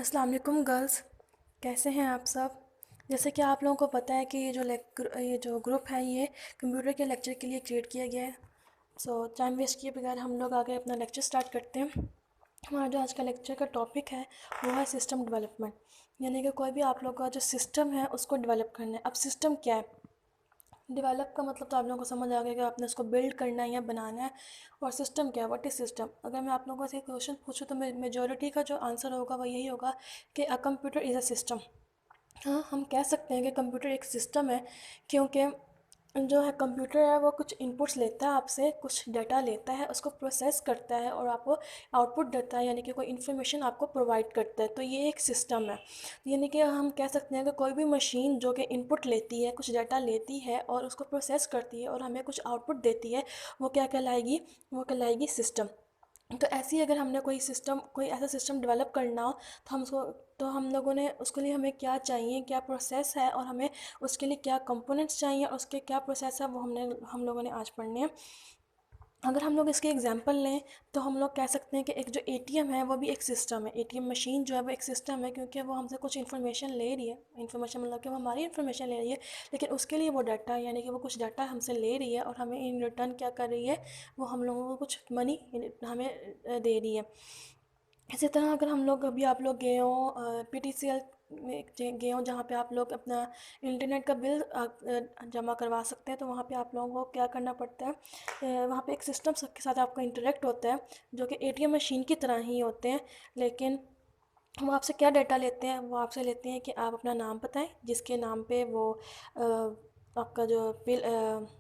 अस्सलाम वालेकुम गर्ल्स, कैसे हैं आप सब। जैसे कि आप लोगों को पता है कि ये जो ग्रुप है ये कंप्यूटर के लेक्चर के लिए क्रिएट किया गया है। सो टाइम वेस्ट किए बगैर हम लोग आगे अपना लेक्चर स्टार्ट करते हैं। हमारा जो आज का लेक्चर का टॉपिक है वो है सिस्टम डेवलपमेंट, यानी कि कोई भी आप लोग का जो सिस्टम है उसको डेवलप करना है। अब सिस्टम क्या है, डेवलप का मतलब तो आप लोगों को समझ आ गया कि आपने उसको बिल्ड करना है या बनाना है। और सिस्टम क्या है, व्हाट इज़ सिस्टम। अगर मैं आप लोगों से क्वेश्चन पूछूं तो मेजोरिटी का जो आंसर होगा वो यही होगा कि a computer is a system. हाँ, हम कह सकते हैं कि कंप्यूटर एक सिस्टम है, क्योंकि जो है कंप्यूटर है वो कुछ इनपुट्स लेता है आपसे, कुछ डाटा लेता है, उसको प्रोसेस करता है और आपको आउटपुट देता है, यानी कि कोई इन्फॉर्मेशन आपको प्रोवाइड करता है। तो ये एक सिस्टम है। यानी कि हम कह सकते हैं कि कोई भी मशीन जो कि इनपुट लेती है, कुछ डाटा लेती है और उसको प्रोसेस करती है और हमें कुछ आउटपुट देती है, वो क्या कहलाएगी, वो कहलाएगी सिस्टम। तो ऐसे ही अगर हमने कोई ऐसा सिस्टम डेवलप करना हो तो हम लोगों ने उसके लिए हमें क्या चाहिए, क्या प्रोसेस है और हमें उसके लिए क्या कंपोनेंट्स चाहिए और उसके क्या प्रोसेस है, वो हम लोगों ने आज पढ़ने हैं। अगर हम लोग इसके एग्जांपल लें तो हम लोग कह सकते हैं कि एक जो एटीएम है वो भी एक सिस्टम है। एटीएम मशीन जो है वो एक सिस्टम है, क्योंकि वो हमसे कुछ इन्फॉर्मेशन ले रही है। इन्फॉर्मेशन मतलब कि वो हमारी इन्फॉर्मेशन ले रही है, लेकिन उसके लिए वो डाटा, यानी कि वो कुछ डाटा हमसे ले रही है और हमें इन रिटर्न क्या कर रही है, वो हम लोगों को कुछ मनी हमें दे रही है। इसी तरह अगर हम लोग अभी आप लोग गए हो पीटीसीएल में गए हो, जहाँ पे आप लोग अपना इंटरनेट का बिल जमा करवा सकते हैं, तो वहाँ पे आप लोगों को क्या करना पड़ता है, वहाँ पे एक सिस्टम के साथ आपका इंटरेक्ट होता है, जो कि एटीएम मशीन की तरह ही होते हैं। लेकिन वो आपसे क्या डाटा लेते हैं, वो आपसे लेते हैं कि आप अपना नाम बताएं, जिसके नाम पे वो आपका जो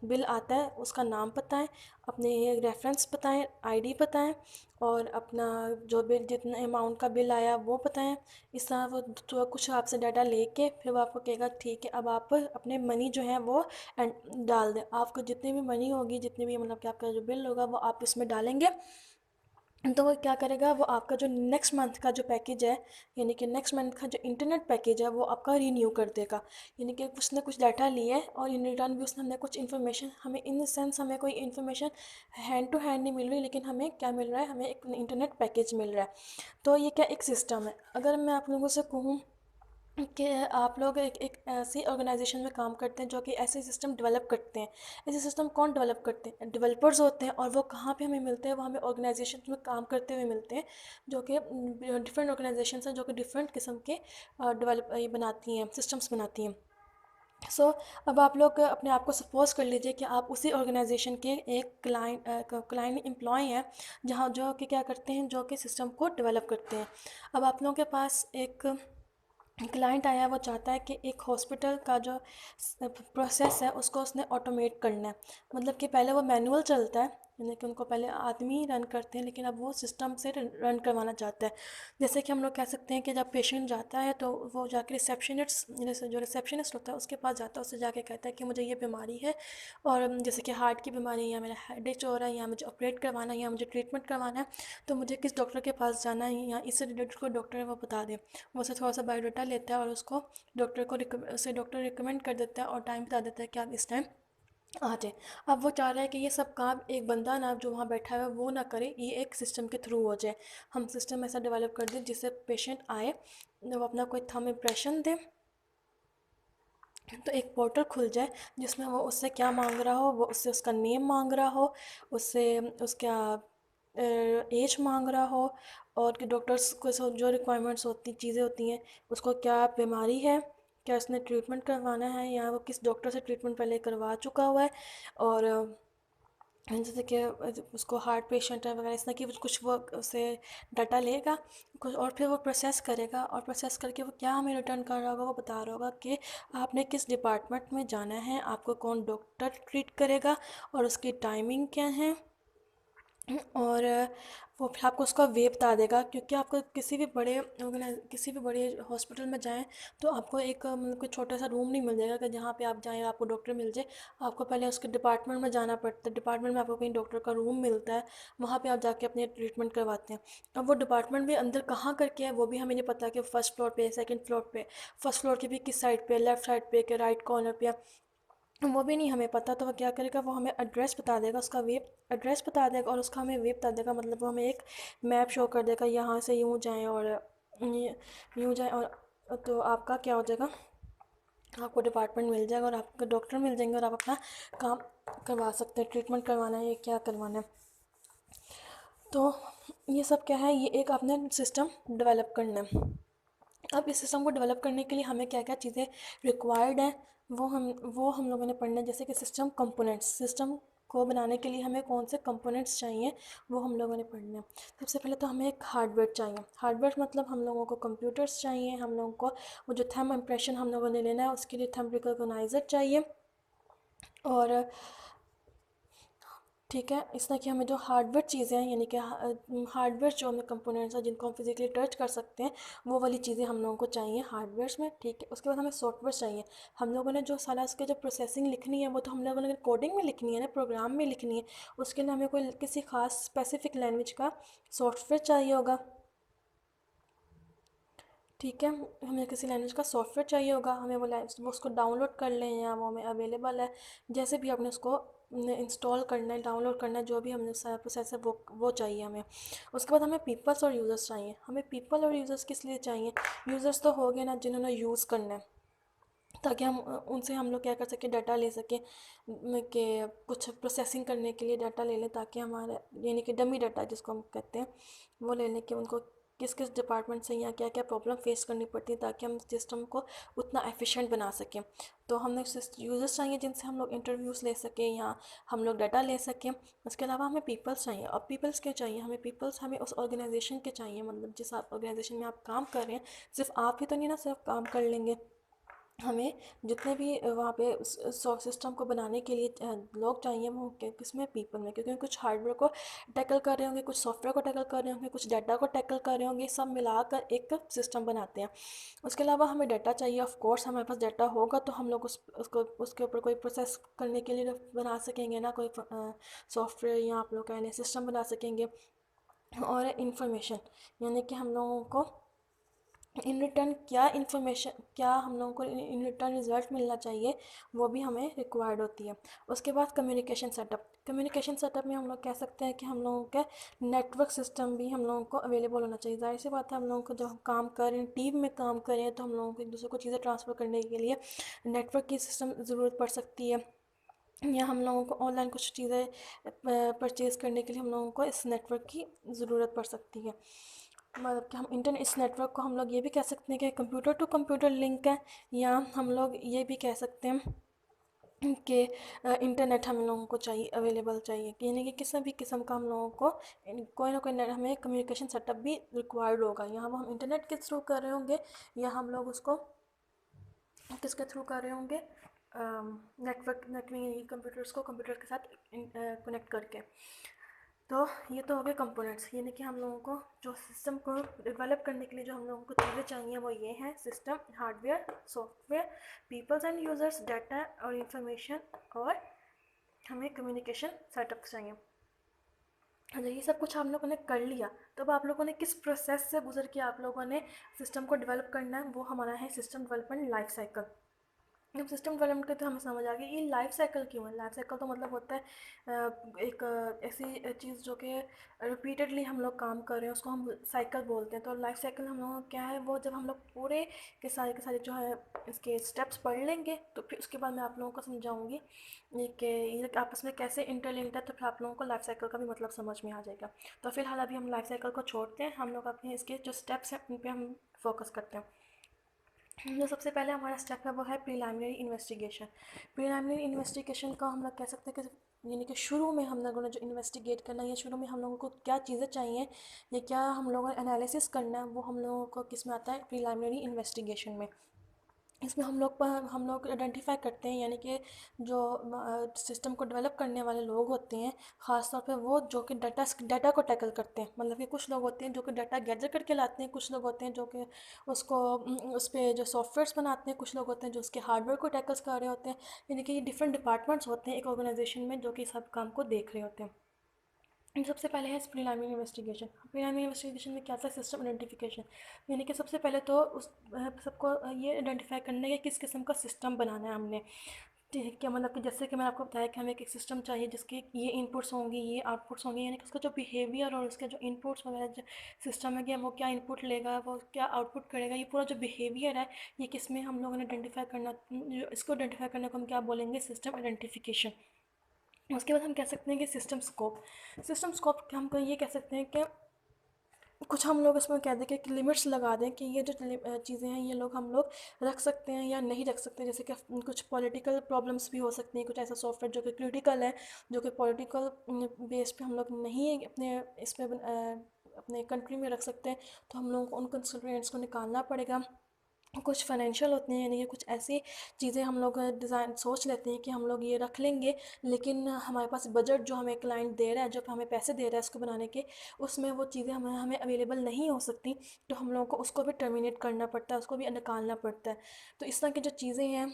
बिल आता है उसका नाम बताएं, अपने रेफरेंस बताएं, आईडी बताएं और अपना जो बिल, जितना अमाउंट का बिल आया वो बताएं। इस तरह वो जो कुछ आपसे डाटा लेके फिर वो आपको कहेगा ठीक है, अब आप अपने मनी जो है वो डाल दें। आपको जितनी भी मनी होगी, जितनी भी मतलब कि आपका जो बिल होगा वो आप उसमें डालेंगे, तो वो क्या करेगा, वो आपका जो नेक्स्ट मंथ का जो पैकेज है, यानी कि नेक्स्ट मंथ का जो इंटरनेट पैकेज है वो आपका रीन्यू कर देगा। यानी कि उसने कुछ डाटा लिया है और इन रिटर्न भी उसने हमें कुछ इन्फॉर्मेशन, हमें इन द सेंस हमें कोई इन्फॉर्मेशन हैंड टू हैंड नहीं मिल रही, लेकिन हमें क्या मिल रहा है, हमें एक इंटरनेट पैकेज मिल रहा है। तो ये क्या एक सिस्टम है। अगर मैं आप लोगों से कहूँ कि आप लोग एक ऐसी ऑर्गेनाइजेशन में काम करते हैं जो कि ऐसे सिस्टम डेवलप करते हैं। ऐसे सिस्टम कौन डेवलप करते हैं, डेवलपर्स होते हैं। और वो कहाँ पे हमें मिलते हैं, वो हमें ऑर्गेनाइजेशन में काम करते हुए मिलते हैं, जो कि डिफरेंट ऑर्गेनाइजेशन हैं जो कि डिफरेंट किस्म के डेवलप ये बनाती हैं, सिस्टम्स बनाती हैं। सो अब आप लोग अपने आप को सपोज कर लीजिए कि आप उसी ऑर्गेनाइजेशन के एक क्लाइंट एम्प्लॉय हैं, जहाँ जो कि क्या करते हैं, जो कि सिस्टम को डेवलप करते हैं। अब आप लोगों के पास एक क्लाइंट आया, वो चाहता है कि एक हॉस्पिटल का जो प्रोसेस है उसको उसने ऑटोमेट करना है। मतलब कि पहले वो मैनुअल चलता है, यानी कि उनको पहले आदमी रन करते हैं, लेकिन अब वो सिस्टम से रन करवाना चाहता है। जैसे कि हम लोग कह सकते हैं कि जब पेशेंट जाता है तो वो जाके रिसेप्शनिस्ट, जो रिसेप्शनिस्ट होता है उसके पास जाता है, उससे जाके कहता है कि मुझे ये बीमारी है, और जैसे कि हार्ट की बीमारी है, या मेरा हेडेक हो रहा है, या मुझे ऑपरेट करवाना है, या मुझे ट्रीटमेंट करवाना है, तो मुझे किस डॉक्टर के पास जाना है, या इससे रिलेटेड कोई डॉक्टर है वो बता दे। वो उसे थोड़ा सा बायोडाटा लेता है और उसको उसे डॉक्टर रिकमेंड कर देता है और टाइम बता देता है कि आप इस टाइम आ जाए। अब वो चाह रहा है कि ये सब काम एक बंदा ना जो वहाँ बैठा हुआ है वो ना करे, ये एक सिस्टम के थ्रू हो जाए। हम सिस्टम ऐसा डेवलप कर दें जिससे पेशेंट आए, वो अपना कोई थंब इम्प्रेशन दे, तो एक पोर्टल खुल जाए जिसमें वो उससे क्या मांग रहा हो, वो उससे उसका नेम मांग रहा हो, उससे उसका एज मांग रहा हो, और कि डॉक्टर्स को जो रिक्वायरमेंट्स होती चीज़ें होती हैं, उसको क्या बीमारी है, क्या उसने ट्रीटमेंट करवाना है, या वो किस डॉक्टर से ट्रीटमेंट पहले करवा चुका हुआ है, और जैसे कि उसको हार्ट पेशेंट है वगैरह, इस तरह की कुछ वो उससे डाटा लेगा कुछ, और फिर वो प्रोसेस करेगा, और प्रोसेस करके वो क्या हमें रिटर्न कर रहा होगा, वो बता रहा होगा कि आपने किस डिपार्टमेंट में जाना है, आपको कौन डॉक्टर ट्रीट करेगा और उसकी टाइमिंग क्या है। और वो फिर आपको उसका वे बता देगा, क्योंकि आपको किसी भी बड़े हॉस्पिटल में जाएं तो आपको एक मतलब कोई छोटा सा रूम नहीं मिल जाएगा कि जहाँ पे आप जाएं आपको डॉक्टर मिल जाए। आपको पहले उसके डिपार्टमेंट में जाना पड़ता है, डिपार्टमेंट में आपको कहीं डॉक्टर का रूम मिलता है, वहाँ पे आप जाके अपने ट्रीटमेंट करवाते हैं। अब वो डिपार्टमेंट भी अंदर कहाँ करके है वो भी हमें नहीं पता कि फर्स्ट फ्लोर पे, सेकंड फ्लोर पे, फर्स्ट फ्लोर के भी किस साइड पे, लेफ्ट साइड पे, के राइट कॉर्नर पे, वो भी नहीं हमें पता। तो वो क्या करेगा, वो हमें एड्रेस बता देगा, उसका वे एड्रेस बता देगा और उसका हमें वे बता देगा, मतलब वो हमें एक मैप शो कर देगा, यहाँ से यूँ जाएं और न्यू जाए और तो आपका क्या हो जाएगा, आपको डिपार्टमेंट मिल जाएगा और आपको डॉक्टर मिल जाएंगे और आप अपना काम करवा सकते हैं, ट्रीटमेंट करवाना है या क्या करवाना है। तो ये सब क्या है, ये एक आपने सिस्टम डेवलप करना है। अब इस सिस्टम को डेवलप करने के लिए हमें क्या क्या चीज़ें रिक्वायर्ड हैं वो हम लोगों ने पढ़ना है। जैसे कि सिस्टम कंपोनेंट्स, सिस्टम को बनाने के लिए हमें कौन से कंपोनेंट्स चाहिए वो हम लोगों ने पढ़ना है। सबसे पहले तो हमें एक हार्डवेयर चाहिए। हार्डवेयर मतलब हम लोगों को कंप्यूटर्स चाहिए, हम लोगों को वो जो थंब इम्प्रेशन हम लोगों ने लेना है उसके लिए थंब रिकॉग्नाइजर चाहिए। और ठीक है, इस तरह की हमें जो हार्डवेयर चीज़ें हैं यानी कि हार्डवेयर जो हमें कंपोनेंट्स हैं जिनको हम फिजिकली टच कर सकते हैं वो वाली चीज़ें हम लोगों को चाहिए हार्डवेयर्स में। ठीक है, उसके बाद हमें सॉफ्टवेयर चाहिए। हम लोगों ने जो सारा उसके जो प्रोसेसिंग लिखनी है वो तो हम लोगों ने कोडिंग में लिखनी है ना, प्रोग्राम में लिखनी है। उसके लिए हमें कोई किसी खास स्पेसिफिक लैंग्वेज का सॉफ्टवेयर चाहिए होगा। ठीक है, हमें किसी लैंग्वेज का सॉफ्टवेयर चाहिए होगा, हमें वो उसको डाउनलोड कर लें या वो हमें अवेलेबल है, जैसे भी आपने उसको इंस्टॉल करना है, डाउनलोड करना है, जो भी हमने सारा प्रोसेस है वो चाहिए हमें। उसके बाद हमें पीपल्स और यूज़र्स चाहिए। हमें पीपल और यूज़र्स किस लिए चाहिए? यूज़र्स तो हो गए ना जिन्होंने यूज़ करना है, ताकि हम उनसे हम लोग क्या कर सकें, डाटा ले सकें कि कुछ प्रोसेसिंग करने के लिए डाटा ले लें, ताकि हमारे यानी कि डमी डाटा जिसको हम कहते हैं वो ले लें कि उनको किस किस डिपार्टमेंट से या क्या क्या प्रॉब्लम फेस करनी पड़ती है, ताकि हम सिस्टम को उतना एफिशिएंट बना सकें। तो हमें यूज़र्स चाहिए जिनसे हम लोग इंटरव्यूज़ ले सकें या हम लोग डाटा ले सकें। उसके अलावा हमें पीपल्स चाहिए। और पीपल्स के चाहिए हमें, पीपल्स हमें उस ऑर्गेनाइजेशन के चाहिए, मतलब जिस आप ऑर्गेनाइजेशन में आप काम कर रहे हैं, सिर्फ आप ही तो नहीं ना सिर्फ काम कर लेंगे, हमें जितने भी वहाँ पे सिस्टम को बनाने के लिए लोग चाहिए वो किसमें, पीपल में, क्योंकि कुछ हार्डवेयर को टैकल कर रहे होंगे, कुछ सॉफ्टवेयर को टैकल कर रहे होंगे, कुछ डाटा को टैकल कर रहे होंगे, सब मिलाकर एक सिस्टम बनाते हैं। उसके अलावा हमें डाटा चाहिए। ऑफ कोर्स हमारे पास डाटा होगा तो हम लोग उसके ऊपर कोई प्रोसेस करने के लिए बना सकेंगे ना, कोई सॉफ्टवेयर या आप लोग कह लें सिस्टम बना सकेंगे। और इंफॉर्मेशन यानी कि हम लोगों को इन रिटर्न क्या इन्फॉर्मेशन, क्या हम लोगों को इन रिटर्न रिजल्ट मिलना चाहिए, वो भी हमें रिक्वायर्ड होती है। उसके बाद कम्युनिकेशन सेटअप। कम्युनिकेशन सेटअप में हम लोग कह सकते हैं कि हम लोगों का नेटवर्क सिस्टम भी हम लोगों को अवेलेबल होना चाहिए। जाहिर सी बात है, हम लोगों को जब हम काम कर रहे हैं, टीम में काम कर रहे हैं, तो हम लोगों को एक दूसरे को चीज़ें ट्रांसफ़र करने के लिए नेटवर्क की सिस्टम ज़रूरत पड़ सकती है, या हम लोगों को ऑनलाइन कुछ चीज़ें परचेज़ करने के लिए हम लोगों को इस नेटवर्क की ज़रूरत पड़ सकती है। मतलब कि हम इंटरनेट, इस नेटवर्क को हम लोग ये भी कह सकते हैं कि कंप्यूटर टू कंप्यूटर लिंक है, या हम लोग ये भी कह सकते हैं कि इंटरनेट हम लोगों को चाहिए, अवेलेबल चाहिए, कि यानी कि किसी भी किस्म का हम लोगों को कोई ना कोई नेट, हमें कम्युनिकेशन सेटअप भी रिक्वायर्ड होगा। यहाँ वो हम इंटरनेट के थ्रू कर रहे होंगे या हम लोग उसको किसके थ्रू कर रहे होंगे, नेट में कंप्यूटर्स को कंप्यूटर के साथ कनेक्ट करके। तो ये तो हो गए कंपोनेंट्स, यानी कि हम लोगों को जो सिस्टम को डेवलप करने के लिए जो हम लोगों को चीज़ें चाहिए वो ये हैं, system, hardware, software, peoples and users, data और इंफॉर्मेशन, और हमें कम्युनिकेशन सेटअप चाहिए। अच्छा, ये सब कुछ हम लोगों ने कर लिया, तो अब आप लोगों ने किस प्रोसेस से गुजर के आप लोगों ने सिस्टम को डेवलप करना है, वो हमारा है सिस्टम डेवलपमेंट लाइफ साइकिल। अब सिस्टम डेवलपमेंट के तो हमें समझ आ गया ये लाइफ साइकिल क्यों है। लाइफ साइकिल तो मतलब होता है एक ऐसी चीज़ जो कि रिपीटेडली हम लोग काम कर रहे हैं, उसको हम साइकिल बोलते हैं। तो लाइफ साइकिल हम लोगों का क्या है, वो जब हम लोग पूरे के सारे जो है इसके स्टेप्स पढ़ लेंगे तो फिर उसके बाद मैं आप लोगों को समझाऊंगी कि ये आपस में कैसे इंटरलिंक्ड है, तो फिर आप लोगों को लाइफ साइकिल का भी मतलब समझ में आ जाएगा। तो फिलहाल अभी हम लाइफ साइकिल को छोड़ते हैं, हम लोग अपने इसके जो स्टेप्स हैं उन पर हम फोकस करते हैं। जो सबसे पहले हमारा स्टेप है वो है प्रिलिमिनरी इन्वेस्टिगेशन। प्रिलिमिनरी इन्वेस्टिगेशन का हम लोग कह सकते हैं कि यानी कि शुरू में हम लोगों ने जो इन्वेस्टिगेट करना है, या शुरू में हम लोगों को क्या चीज़ें चाहिए या क्या हम लोगों ने एनालिसिस करना है, वो हम लोगों को किस में आता है, प्रिलिमिनरी इन्वेस्टिगेशन में। इसमें हम लोग आइडेंटिफाई करते हैं, यानी कि जो सिस्टम को डेवलप करने वाले लोग होते हैं, ख़ास तौर पे वो जो कि डाटा को टैकल करते हैं। मतलब कि कुछ लोग होते हैं जो कि डाटा गैदर करके लाते हैं, कुछ लोग होते हैं जो कि उसको उस पर जो सॉफ्टवेयर्स बनाते हैं, कुछ लोग होते हैं जो उसके हार्डवेयर को टैकल्स कर रहे होते हैं। यानी कि ये डिफरेंट डिपार्टमेंट्स होते हैं एक ऑर्गेनाइजेशन में जो कि सब काम को देख रहे होते हैं। सबसे पहले है प्रिलिमिनरी इन्वेस्टिगेशन। प्रिलिमिनरी इन्वेस्टिगेशन में क्या था, सिस्टम आइडेंटिफिकेशन, यानी कि सबसे पहले तो उस सबको ये आइडेंटिफाई करना है कि किस किस्म का सिस्टम बनाना है हमने। ठीक है, मतलब कि जैसे कि मैंने आपको बताया कि हमें एक सिस्टम चाहिए जिसके ये इनपुट्स होंगे, ये आउटपुट्स होंगे, यानी कि उसका जो बिहेवियर और उसके जो इनपुट्स वगैरह जो सिस्टम है कि वो क्या इनपुट लेगा, वो क्या आउटपुट करेगा, ये पूरा जो बिहेवियर है ये किस में हम लोगों ने आइडेंटिफाई करना, इसको आइडेंटिफाई करने को हम क्या बोलेंगे, सिस्टम आइडेंटिफिकेशन। उसके बाद हम कह सकते हैं कि सिस्टम स्कोप। सिस्टम स्कोप हम को ये कह सकते हैं कि कुछ हम लोग इसमें कह दें कि लिमिट्स लगा दें कि ये जो चीज़ें हैं ये लोग हम लोग रख सकते हैं या नहीं रख सकते। जैसे कि कुछ पॉलिटिकल प्रॉब्लम्स भी हो सकती हैं, कुछ ऐसा सॉफ्टवेयर जो कि क्रिटिकल है, जो कि पॉलिटिकल बेस पे हम लोग नहीं अपने इसमें अपने कंट्री में रख सकते हैं, तो हम लोगों को उन कंस्ट्रेंट्स को निकालना पड़ेगा। कुछ फाइनेंशियल होते हैं, यानी कि कुछ ऐसी चीज़ें हम लोग डिज़ाइन सोच लेते हैं कि हम लोग ये रख लेंगे, लेकिन हमारे पास बजट जो हमें क्लाइंट दे रहा है, जो हमें पैसे दे रहा है उसको बनाने के, उसमें वो चीज़ें हमें हमें अवेलेबल नहीं हो सकती, तो हम लोगों को उसको भी टर्मिनेट करना पड़ता है, उसको भी निकालना पड़ता है। तो इस तरह की जो चीज़ें हैं,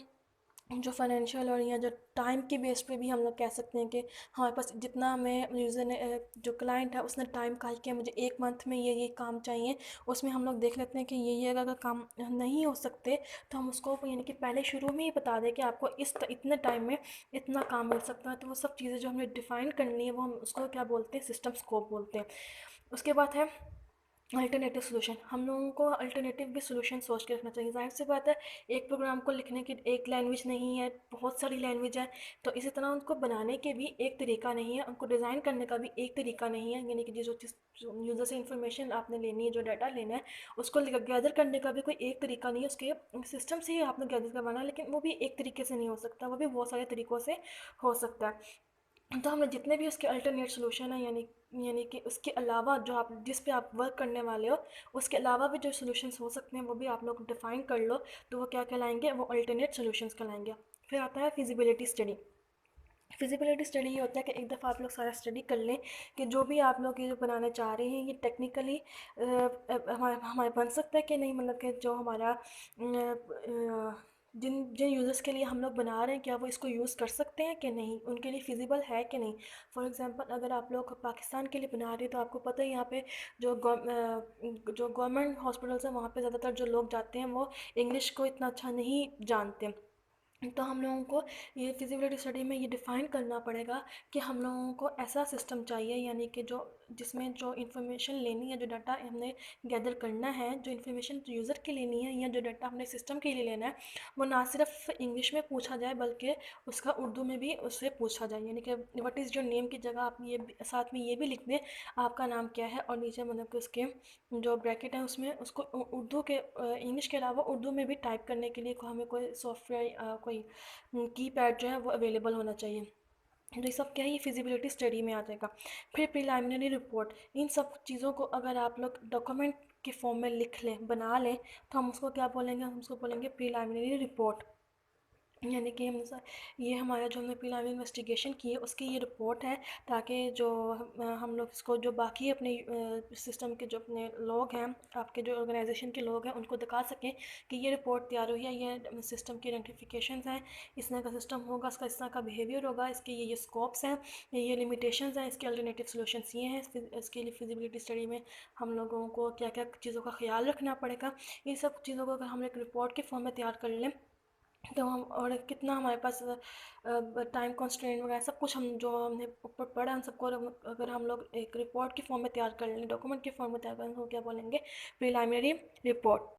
जो फाइनेंशियल और या जो टाइम के बेस पे भी हम लोग कह सकते हैं कि हमारे पास जितना हमें यूज़र ने जो क्लाइंट है उसने टाइम कहा कि मुझे 1 मंथ में ये काम चाहिए, उसमें हम लोग देख लेते हैं कि ये अगर काम नहीं हो सकते, तो हम उसको यानी कि पहले शुरू में ही बता दें कि आपको इतने टाइम में इतना काम मिल सकता है। तो वो सब चीज़ें जो हमें डिफ़ाइन करनी है वो हम उसको क्या बोलते हैं, सिस्टम स्कोप बोलते हैं। उसके बाद है अल्टरनेटिव सोल्यूशन। हम लोगों को अल्टरनेटिव भी सोल्यूशन सोच के रखना चाहिए। ज़ाहिर सी बात है, एक प्रोग्राम को लिखने की एक लैंग्वेज नहीं है, बहुत सारी लैंग्वेज है, तो इसी तरह उनको बनाने के भी एक तरीका नहीं है, उनको डिज़ाइन करने का भी एक तरीका नहीं है। यानी कि जो यूज़र से इन्फॉर्मेशन आपने लेनी है, जो डाटा लेना है, उसको गैदर करने का भी कोई एक तरीका नहीं है। उसके सिस्टम से ही आपने गैदर करवाना है, लेकिन वो भी एक तरीके से नहीं हो सकता, वो भी बहुत सारे तरीक़ों से हो सकता है। तो हमें जितने भी उसके अल्टरनेट सॉल्यूशन है, यानी कि उसके अलावा जो आप जिस पे आप वर्क करने वाले हो, उसके अलावा भी जो सॉल्यूशंस हो सकते हैं वो भी आप लोग डिफ़ाइन कर लो, तो वो क्या कहलाएंगे, वो अल्टरनेट सॉल्यूशंस कहलाएंगे। फिर आता है फिजिबिलिटी स्टडी। फिजिबिलिटी स्टडी ये होता है कि एक दफ़ा आप लोग सारा स्टडी कर लें कि जो भी आप लोग ये जो बनाना चाह रहे हैं ये टेक्निकली हमारे हमारे बन सकता है कि नहीं, मतलब कि जो हमारा जिन जिन यूज़र्स के लिए हम लोग बना रहे हैं क्या वो इसको यूज़ कर सकते हैं कि नहीं, उनके लिए फिजिबल है कि नहीं। फॉर एग्ज़ाम्पल अगर आप लोग पाकिस्तान के लिए बना रहे हैं तो आपको पता है यहाँ पे जो गवर्नमेंट हॉस्पिटल्स हैं वहाँ पे ज़्यादातर जो लोग जाते हैं वो इंग्लिश को इतना अच्छा नहीं जानते। तो हम लोगों को ये फिजिबिलिटी स्टडी में ये डिफ़ाइन करना पड़ेगा कि हम लोगों को ऐसा सिस्टम चाहिए, यानी कि जो जिसमें जो इन्फॉर्मेशन लेनी है, जो डाटा हमने गैदर करना है, जो इन्फॉर्मेशन यूज़र की लेनी है या जो डाटा हमने सिस्टम के लिए लेना है, वो ना सिर्फ इंग्लिश में पूछा जाए बल्कि उसका उर्दू में भी उससे पूछा जाए। यानी कि व्हाट इज़ योर नेम की जगह आप साथ में ये भी लिख दें आपका नाम क्या है, और नीचे मतलब कि उसके जो ब्रैकेट है उसमें उसको उर्दू के इंग्लिश के अलावा उर्दू में भी टाइप करने के लिए हमें कोई सॉफ्टवेयर कोई कीपैड जो है वो अवेलेबल होना चाहिए। तो ये सब क्या है, ये फिजिबिलिटी स्टडी में आ जाएगा। फिर प्रिलिमिनरी रिपोर्ट, इन सब चीज़ों को अगर आप लोग डॉक्यूमेंट के फॉर्म में लिख लें, बना लें, तो हम उसको क्या बोलेंगे, हम उसको बोलेंगे प्रिलिमिनरी रिपोर्ट। यानी कि ये हमारा जो हमने प्रिलिमिनरी इन्वेस्टिगेशन की है उसकी ये रिपोर्ट है, ताकि जो हम लोग इसको जो बाकी अपने सिस्टम के जो अपने लोग हैं, आपके जो ऑर्गेनाइजेशन के लोग हैं, उनको दिखा सकें कि ये रिपोर्ट तैयार हुई है, ये सिस्टम की आइडेंटिफिकेशन हैं, इस तरह का सिस्टम होगा, इसका इस तरह का बिहेवियर होगा, इसके ये स्कोप्स हैं, ये लिमिटेशंस हैं, इसके अल्टरनेटिव सॉल्यूशंस ये हैं। इसके लिए फिजिबिलिटी स्टडी में हम लोगों को क्या क्या चीज़ों का ख्याल रखना पड़ेगा, ये सब चीज़ों को अगर हम एक रिपोर्ट के फॉर्म में तैयार कर लें, तो हम और कितना हमारे पास टाइम कंस्ट्रेंट वगैरह सब कुछ हम जो हमने ऊपर पढ़ा हम सबको अगर हम लोग एक रिपोर्ट के फॉर्म में तैयार कर लें, डॉक्यूमेंट के फॉर्म में तैयार करें, तो क्या बोलेंगे, प्रिलिमिनरी रिपोर्ट।